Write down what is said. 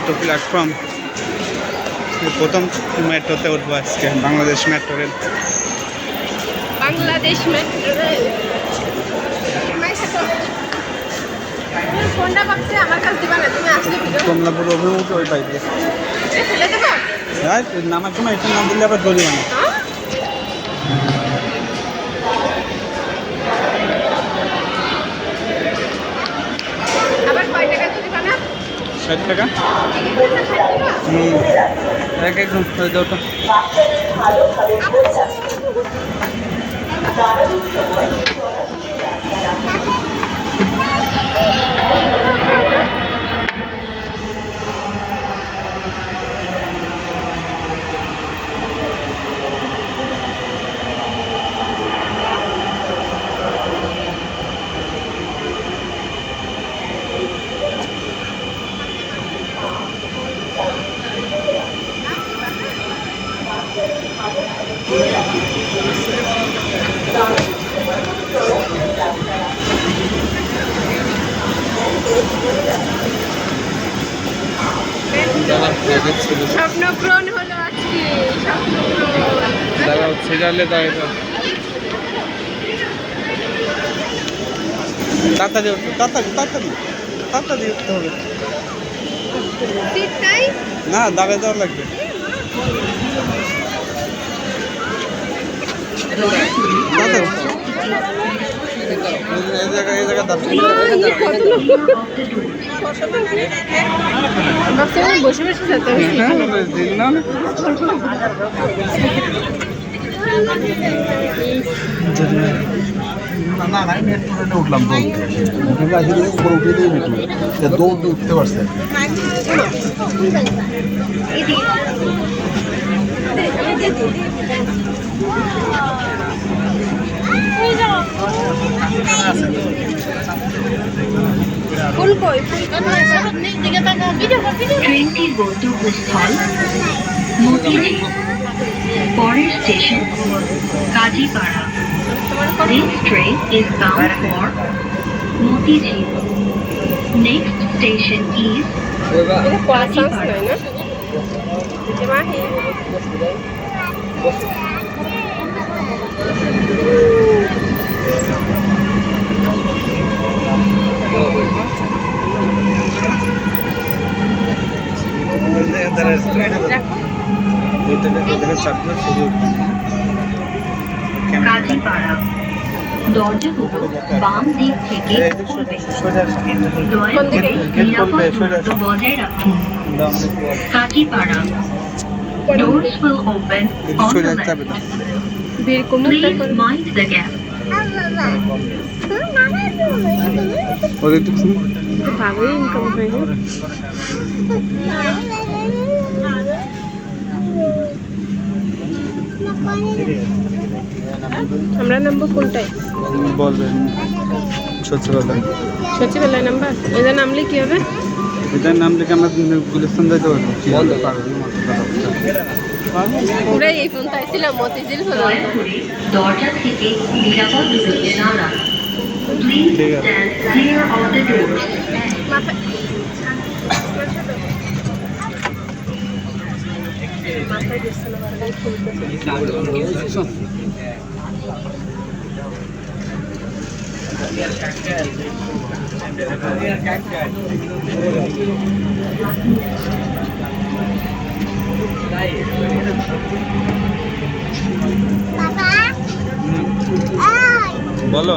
Metro platform. প্রথম মেট্রোতে উঠবো আজকে, Bangladesh metro rail. Bangladesh metro rail. ফোনটা পাচ্ছে আমার কাছে দিবা না, তুমি আসলে কমলাপুর অভিমুখে ওই পাইবে ফেলে দেবো। নামার সময় এটা না দিলে আবার জরিমানা। আবার কয় টাকা দিবা না? 60 টাকা। এক একদম হয়ে যাও তো। স্বপ্ন পূরণ হলো আজকে, স্বপ্ন পূরণ। দাঁড়াও, সিরিয়ালে দাঁড়াও। তাড়াতাড়ি উঠো, তাড়াতাড়ি তাড়াতাড়ি তাড়াতাড়ি উঠতে হবে। সিট নাই? না, দাঁড়িয়ে যাওয়া লাগবে। এই জায়গা বসে বসে যেতে উঠলাম উপরে উঠে দিয়ে মেট্রো দৌড় উঠতে পারছে। ট্রেনটির গন্তব্যস্থল মতিঝিল, পরের station Kazipara. This train is bound for Motijhil. Next station is Kajipada. Kazipara. দরজাগুলো বাম দিক থেকে খুলবে। দয়া করে নিরাপদ দূরত্ব বজায় রাখুন। Kazipara. Doors will open on the left. Please mind the gap. ভালোই ইনকাম হয়। আমরা নামবো কোনটায় বলবেন? সচিবালয়। সচিবালয় নাম্বার? এটা নামলে কি হবে? এটার নাম লিখে আমরা গুলিস্তান যাইতে পারবো। পুরো এই ফোন চাইছিলাম মতিঝিল দরজা থেকে নিরাপদ দূরত্বে দাঁড়ান। Please stand clear of the doors. বলো।